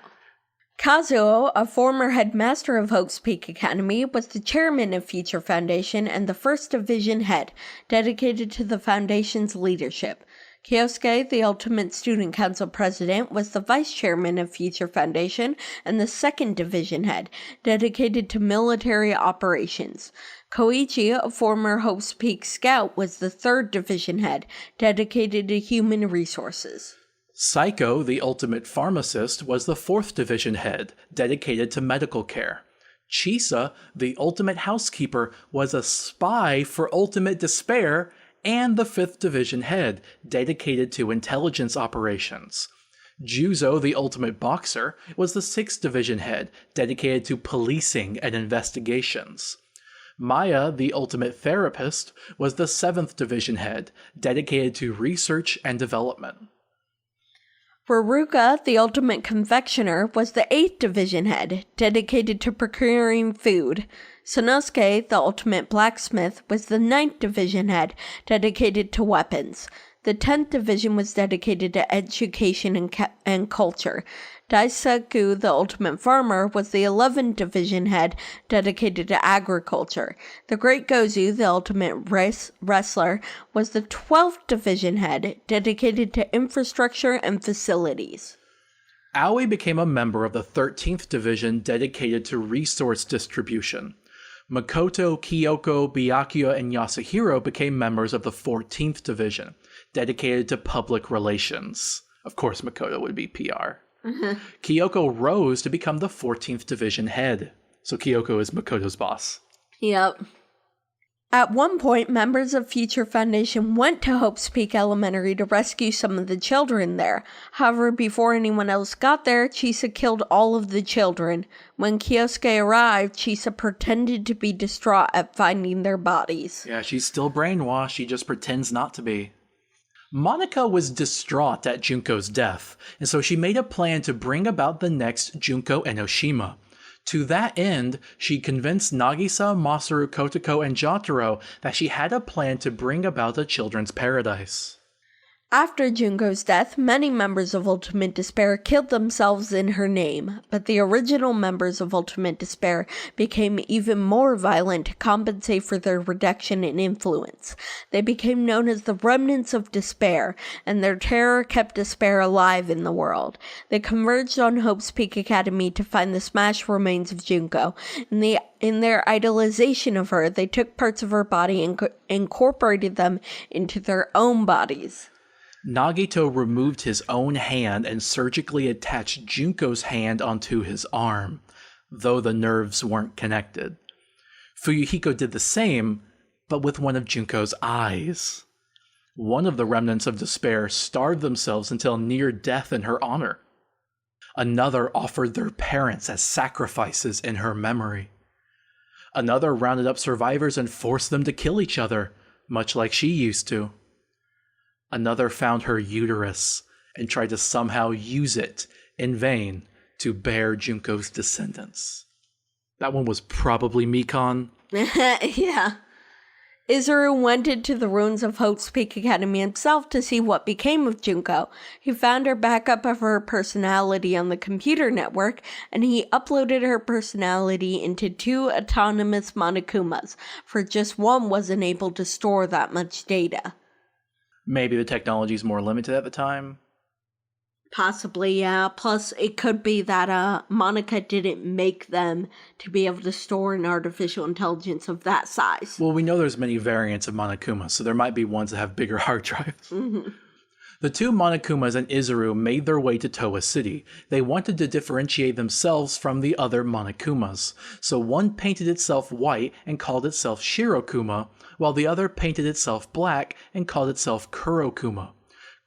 Kazuo, a former headmaster of Hope's Peak Academy, was the chairman of Future Foundation and the first division head, dedicated to the foundation's leadership. Kyosuke, the Ultimate Student Council president, was the vice chairman of Future Foundation and the second division head, dedicated to military operations. Koichi, a former Hope's Peak scout, was the third division head, dedicated to human resources. Psycho, the ultimate pharmacist, was the 4th Division head, dedicated to medical care. Chisa, the ultimate housekeeper, was a spy for Ultimate Despair and the 5th Division head, dedicated to intelligence operations. Juzo, the ultimate boxer, was the 6th Division head, dedicated to policing and investigations. Maya, the ultimate therapist, was the 7th Division head, dedicated to research and development. Raruka, the ultimate confectioner, was the 8th Division head, dedicated to procuring food. Sonosuke, the ultimate blacksmith, was the 9th Division head, dedicated to weapons. The 10th Division was dedicated to education and culture. Daisaku, the ultimate farmer, was the 11th Division head, dedicated to agriculture. The Great Gozu, the ultimate wrestler, was the 12th Division head, dedicated to infrastructure and facilities. Aoi became a member of the 13th Division, dedicated to resource distribution. Makoto, Kyoko, Byakuya, and Yasuhiro became members of the 14th Division, dedicated to public relations. Of course, Makoto would be PR. Kyoko rose to become the 14th Division head. So Kyoko is Makoto's boss. Yep. At one point, members of Future Foundation went to Hope's Peak Elementary to rescue some of the children there. However, before anyone else got there, Chisa killed all of the children. When Kyosuke arrived, Chisa pretended to be distraught at finding their bodies. Yeah, she's still brainwashed. She just pretends not to be. Monica was distraught at Junko's death, and so she made a plan to bring about the next Junko Enoshima. To that end, she convinced Nagisa, Masaru, Kotoko, and Jotaro that she had a plan to bring about a children's paradise. After Junko's death, many members of Ultimate Despair killed themselves in her name, but the original members of Ultimate Despair became even more violent to compensate for their reduction in influence. They became known as the Remnants of Despair, and their terror kept despair alive in the world. They converged on Hope's Peak Academy to find the smashed remains of Junko. In their idolization of her, they took parts of her body and incorporated them into their own bodies. Nagito removed his own hand and surgically attached Junko's hand onto his arm, though the nerves weren't connected. Fuyuhiko did the same, but with one of Junko's eyes. One of the remnants of despair starved themselves until near death in her honor. Another offered their parents as sacrifices in her memory. Another rounded up survivors and forced them to kill each other, much like she used to. Another found her uterus and tried to somehow use it, in vain, to bear Junko's descendants. That one was probably Mikon. Yeah. Izuru went into the ruins of Hope's Peak Academy himself to see what became of Junko. He found her backup of her personality on the computer network, and he uploaded her personality into 2 autonomous Monokumas, for just one wasn't able to store that much data. Maybe the technology's more limited at the time. Possibly, yeah. Plus, it could be that Monica didn't make them to be able to store an artificial intelligence of that size. Well, we know there's many variants of Monokuma, so there might be ones that have bigger hard drives. Mm-hmm. The 2 Monokumas and Izuru made their way to Towa City. They wanted to differentiate themselves from the other Monokumas, so one painted itself white and called itself Shirokuma, while the other painted itself black and called itself Kurokuma.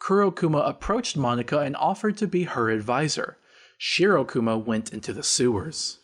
Kurokuma approached Monica and offered to be her advisor. Shirokuma went into the sewers.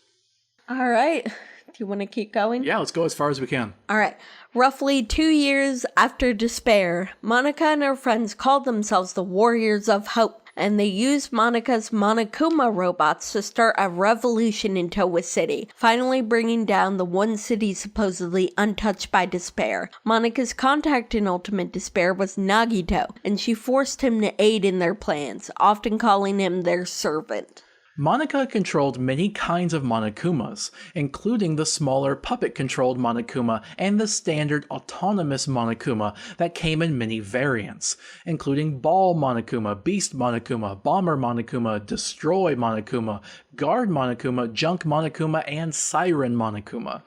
All right. Do you want to keep going? Yeah, let's go as far as we can. All right. Roughly 2 years after Despair, Monica and her friends called themselves the Warriors of Hope, and they used Monica's Monokuma robots to start a revolution in Towa City, finally bringing down the one city supposedly untouched by despair. Monica's contact in Ultimate Despair was Nagito, and she forced him to aid in their plans, often calling him their servant. Monica controlled many kinds of Monokumas, including the smaller puppet-controlled Monokuma and the standard autonomous Monokuma that came in many variants, including Ball Monokuma, Beast Monokuma, Bomber Monokuma, Destroy Monokuma, Guard Monokuma, Junk Monokuma, and Siren Monokuma.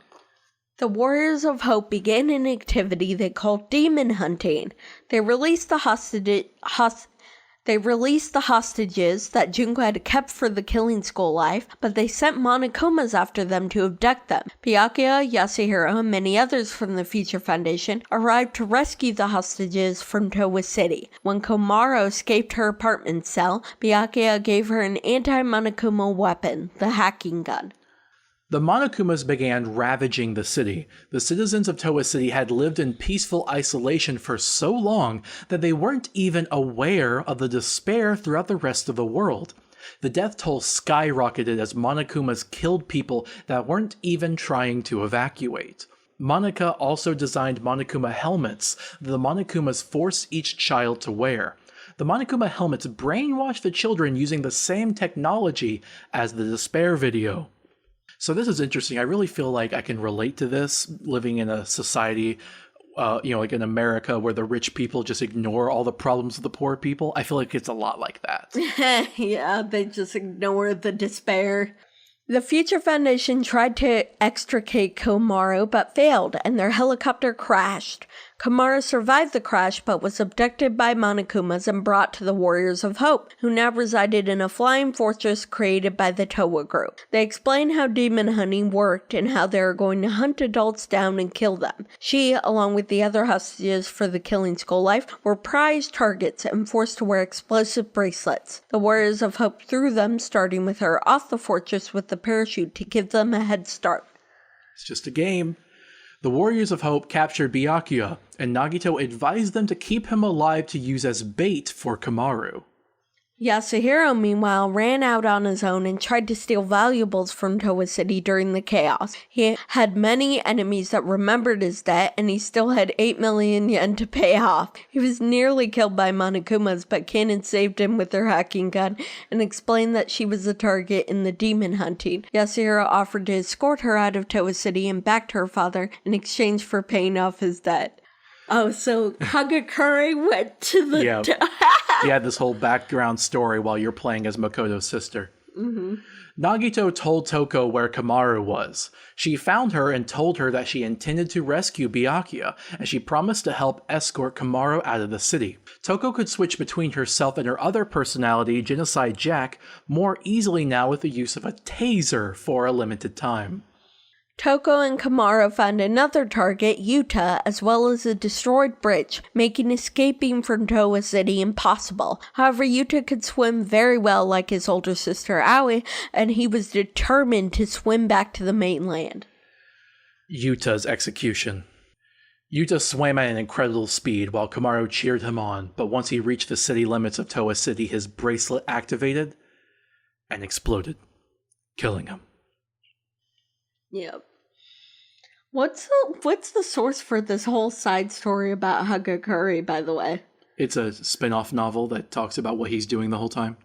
The Warriors of Hope began an activity they called demon hunting. They released the They released the hostages that Junko had kept for the killing school life, but they sent Monokumas after them to abduct them. Byakuya, Yasuhiro, and many others from the Future Foundation arrived to rescue the hostages from Towa City. When Komaru escaped her apartment cell, Byakuya gave her an anti-Monokuma weapon, the hacking gun. The Monokumas began ravaging the city. The citizens of Towa City had lived in peaceful isolation for so long that they weren't even aware of the despair throughout the rest of the world. The death toll skyrocketed as Monokumas killed people that weren't even trying to evacuate. Monica also designed Monokuma helmets that the Monokumas forced each child to wear. The Monokuma helmets brainwashed the children using the same technology as the Despair video. So this is interesting. I really feel like I can relate to this, living in a society, like in America, where the rich people just ignore all the problems of the poor people. I feel like it's a lot like that. Yeah, they just ignore the despair. The Future Foundation tried to extricate Komaru but failed, and their helicopter crashed. Komaru survived the crash but was abducted by Monokumas and brought to the Warriors of Hope, who now resided in a flying fortress created by the Towa group. They explained how demon hunting worked and how they were going to hunt adults down and kill them. She, along with the other hostages for the killing school life, were prized targets and forced to wear explosive bracelets. The Warriors of Hope threw them, starting with her, off the fortress with the parachute to give them a head start. It's just a game. The Warriors of Hope captured Byakuya, and Nagito advised them to keep him alive to use as bait for Komaru. Yasuhiro, meanwhile, ran out on his own and tried to steal valuables from Towa City during the chaos. He had many enemies that remembered his debt, and he still had 8 million yen to pay off. He was nearly killed by Monokumas, but Kanon saved him with her hacking gun and explained that she was the target in the demon hunting. Yasuhiro offered to escort her out of Towa City and back to her father in exchange for paying off his debt. Oh, so Hagakure went to the... Yeah. You had this whole background story while you're playing as Makoto's sister. Mm-hmm. Nagito told Toko where Komaru was. She found her and told her that she intended to rescue Byakuya, and she promised to help escort Komaru out of the city. Toko could switch between herself and her other personality, Genocide Jack, more easily now with the use of a taser for a limited time. Toko and Komaru found another target, Yuta, as well as a destroyed bridge, making escaping from Towa City impossible. However, Yuta could swim very well like his older sister Aoi, and he was determined to swim back to the mainland. Yuta's execution. Yuta swam at an incredible speed while Komaru cheered him on, but once he reached the city limits of Towa City, his bracelet activated and exploded, killing him. Yep. What's the source for this whole side story about Hagakure, by the way? It's a spin-off novel that talks about what he's doing the whole time.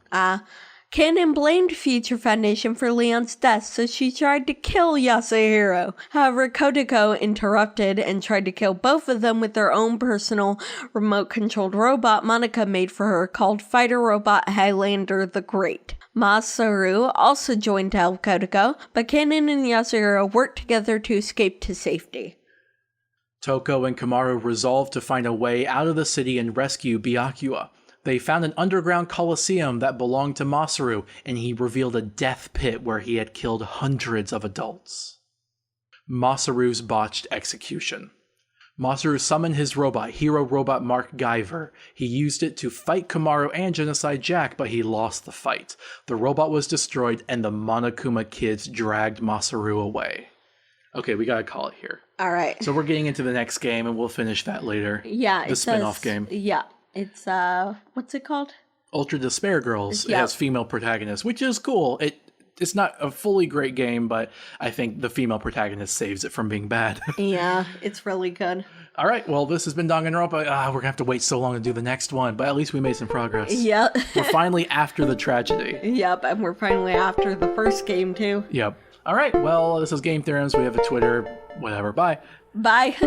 Kanon blamed Future Foundation for Leon's death, so she tried to kill Yasuhiro. However, Kodako interrupted and tried to kill both of them with their own personal remote-controlled robot Monica made for her called Fighter Robot Highlander the Great. Masaru also joined to help Kodako, but Kanon and Yasuhiro worked together to escape to safety. Toko and Komaru resolved to find a way out of the city and rescue Byakuya. They found an underground coliseum that belonged to Masaru, and he revealed a death pit where he had killed hundreds of adults. Masaru's botched execution. Masaru summoned his robot, Hero Robot Mark Guyver. He used it to fight Komaru and Genocide Jack, but he lost the fight. The robot was destroyed, and the Monokuma kids dragged Masaru away. Okay, we gotta call it here. All right. So we're getting into the next game, and we'll finish that later. Yeah, the spin-off game. Yeah, it's what's it called? Ultra Despair Girls. Yeah. It has female protagonists, which is cool. It's not a fully great game, but I think the female protagonist saves it from being bad. Yeah, it's really good. All right, well, this has been Danganronpa. We're going to have to wait so long to do the next one, but at least we made some progress. Yep. We're finally after the tragedy. Yep, and we're finally after the first game, too. Yep. All right, well, this is Game Theorems. We have a Twitter, whatever. Bye. Bye.